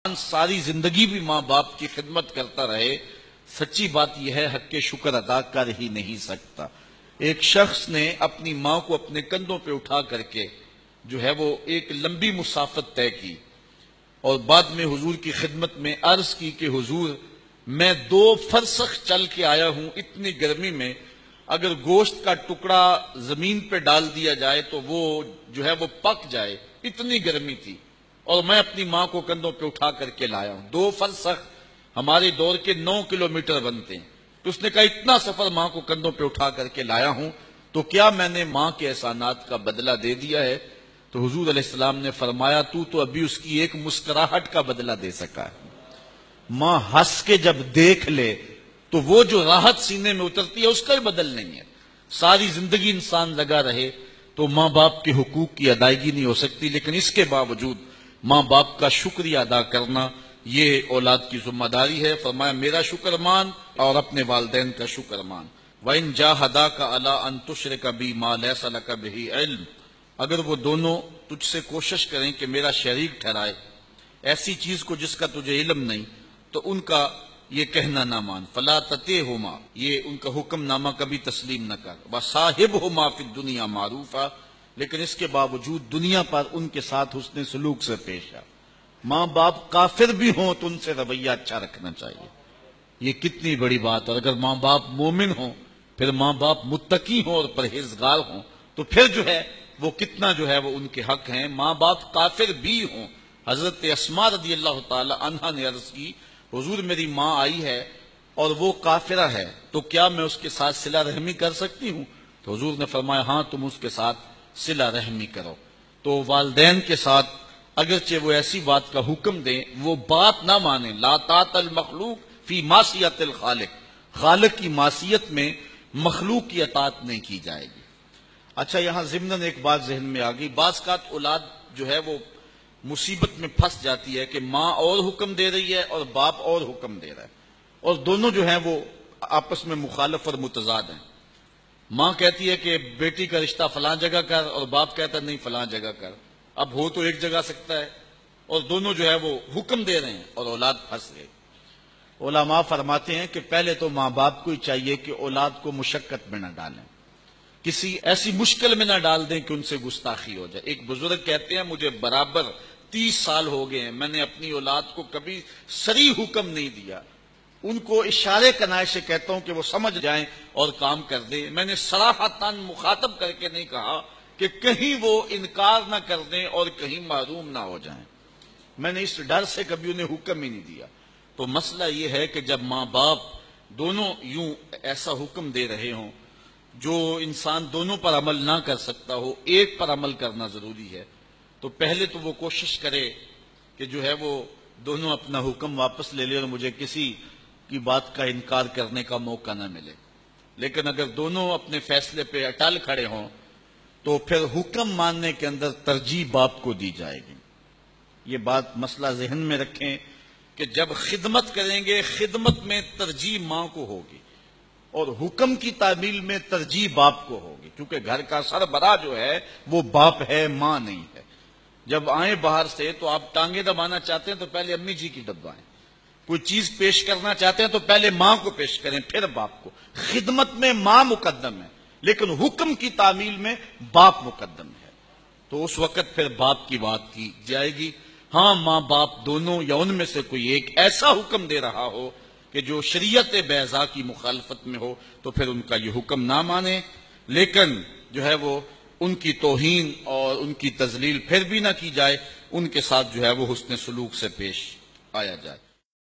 ساری زندگی بھی ماں باپ کی خدمت کرتا رہے، سچی بات یہ ہے حق کے شکر ادا کر ہی نہیں سکتا۔ ایک شخص نے اپنی ماں کو اپنے کندھوں پہ اٹھا کر کے جو ہے وہ ایک لمبی مسافت طے کی اور بعد میں حضور کی خدمت میں عرض کی کہ حضور میں 2 فرسخ چل کے آیا ہوں، اتنی گرمی میں اگر گوشت کا ٹکڑا زمین پہ ڈال دیا جائے تو وہ جو ہے وہ پک جائے، اتنی گرمی تھی، اور میں اپنی ماں کو کندھوں پہ اٹھا کر کے لایا ہوں۔ 2 فرسخ ہمارے دور کے 9 کلومیٹر بنتے ہیں، تو اس نے کہا اتنا سفر ماں کو کندھوں پہ اٹھا کر کے لایا ہوں، تو کیا میں نے ماں کے احسانات کا بدلہ دے دیا ہے؟ تو حضور علیہ السلام نے فرمایا تو ابھی اس کی ایک مسکراہٹ کا بدلہ دے سکا ہے۔ ماں ہنس کے جب دیکھ لے تو وہ جو راحت سینے میں اترتی ہے اس کا ہی بدل نہیں ہے۔ ساری زندگی انسان لگا رہے تو ماں باپ کے حقوق کی ادائیگی نہیں ہو سکتی، لیکن اس کے باوجود ماں باپ کا شکریہ ادا کرنا یہ اولاد کی ذمہ داری ہے۔ فرمایا میرا شکر مان اور اپنے والدین کا شکر مان۔ وَإِن جَاهَدَاكَ عَلَىٰ أَن تُشْرِكَ بِي مَا لَيْسَ لَكَ بِهِ عِلْمٌ، اگر وہ دونوں تجھ سے کوشش کریں کہ میرا شریک ٹھہرائے ایسی چیز کو جس کا تجھے علم نہیں، تو ان کا یہ کہنا نہ مان۔ فَلَا تَطِعْهُمَا، یہ ان کا حکم نامہ کبھی تسلیم نہ کر۔ وَصَاحِبْهُمَا فِي الدُّنْيَا مَعْرُوفًا، لیکن اس کے باوجود دنیا پر ان کے ساتھ حسن سلوک سے پیش آ۔ ماں باپ کافر بھی ہوں تو ان سے رویہ اچھا رکھنا چاہیے، یہ کتنی بڑی بات۔ اور اگر ماں باپ مومن ہوں، پھر ماں باپ متقی ہوں اور پرہیزگار ہوں، تو پھر جو ہے وہ کتنا جو ہے وہ ان کے حق ہیں۔ ماں باپ کافر بھی ہوں، حضرت اسماء رضی اللہ تعالی عنہا نے عرض کی حضور میری ماں آئی ہے اور وہ کافرہ ہے، تو کیا میں اس کے ساتھ صلہ رحمی کر سکتی ہوں؟ تو حضور نے فرمایا ہاں تم اس کے ساتھ صلہ رحمی کرو۔ تو والدین کے ساتھ اگرچہ وہ ایسی بات کا حکم دیں، وہ بات نہ مانیں۔ لا طاعۃ المخلوق فی معصیت الخالق، خالق کی معصیت میں مخلوق کی اطاعت نہیں کی جائے گی۔ اچھا یہاں ضمناً ایک بات ذہن میں آ گئی، بعض کا اولاد جو ہے وہ مصیبت میں پھنس جاتی ہے کہ ماں اور حکم دے رہی ہے اور باپ اور حکم دے رہا ہے، اور دونوں جو ہیں وہ آپس میں مخالف اور متضاد ہیں۔ ماں کہتی ہے کہ بیٹی کا رشتہ فلاں جگہ کر، اور باپ کہتا ہے نہیں فلاں جگہ کر۔ اب ہو تو ایک جگہ سکتا ہے، اور دونوں جو ہے وہ حکم دے رہے ہیں اور اولاد پھنس گئی۔ علماء فرماتے ہیں کہ پہلے تو ماں باپ کو ہی چاہیے کہ اولاد کو مشقت میں نہ ڈالیں، کسی ایسی مشکل میں نہ ڈال دیں کہ ان سے گستاخی ہو جائے۔ ایک بزرگ کہتے ہیں مجھے برابر 30 سال ہو گئے ہیں، میں نے اپنی اولاد کو کبھی صریح حکم نہیں دیا، ان کو اشارے کنائے سے کہتا ہوں کہ وہ سمجھ جائیں اور کام کر دیں۔ میں نے صراحتاً مخاطب کر کے نہیں کہا کہ کہیں وہ انکار نہ کر دیں اور کہیں محروم نہ ہو جائیں، میں نے اس ڈر سے کبھی انہیں حکم ہی نہیں دیا۔ تو مسئلہ یہ ہے کہ جب ماں باپ دونوں یوں ایسا حکم دے رہے ہوں جو انسان دونوں پر عمل نہ کر سکتا ہو، ایک پر عمل کرنا ضروری ہے، تو پہلے تو وہ کوشش کرے کہ جو ہے وہ دونوں اپنا حکم واپس لے لے اور مجھے کسی کی بات کا انکار کرنے کا موقع نہ ملے۔ لیکن اگر دونوں اپنے فیصلے پہ اٹل کھڑے ہوں تو پھر حکم ماننے کے اندر ترجیح باپ کو دی جائے گی۔ یہ بات مسئلہ ذہن میں رکھیں کہ جب خدمت کریں گے خدمت میں ترجیح ماں کو ہوگی اور حکم کی تعمیل میں ترجیح باپ کو ہوگی، کیونکہ گھر کا سربراہ جو ہے وہ باپ ہے، ماں نہیں ہے۔ جب آئیں باہر سے تو آپ ٹانگیں دبانا چاہتے ہیں تو پہلے امی جی کی دبائیں، کوئی چیز پیش کرنا چاہتے ہیں تو پہلے ماں کو پیش کریں پھر باپ کو۔ خدمت میں ماں مقدم ہے لیکن حکم کی تعمیل میں باپ مقدم ہے، تو اس وقت پھر باپ کی بات کی جائے گی۔ ہاں ماں باپ دونوں یا ان میں سے کوئی ایک ایسا حکم دے رہا ہو کہ جو شریعت بیضاء کی مخالفت میں ہو تو پھر ان کا یہ حکم نہ مانے، لیکن جو ہے وہ ان کی توہین اور ان کی تذلیل پھر بھی نہ کی جائے، ان کے ساتھ جو ہے وہ حسن سلوک سے پیش آیا جائے۔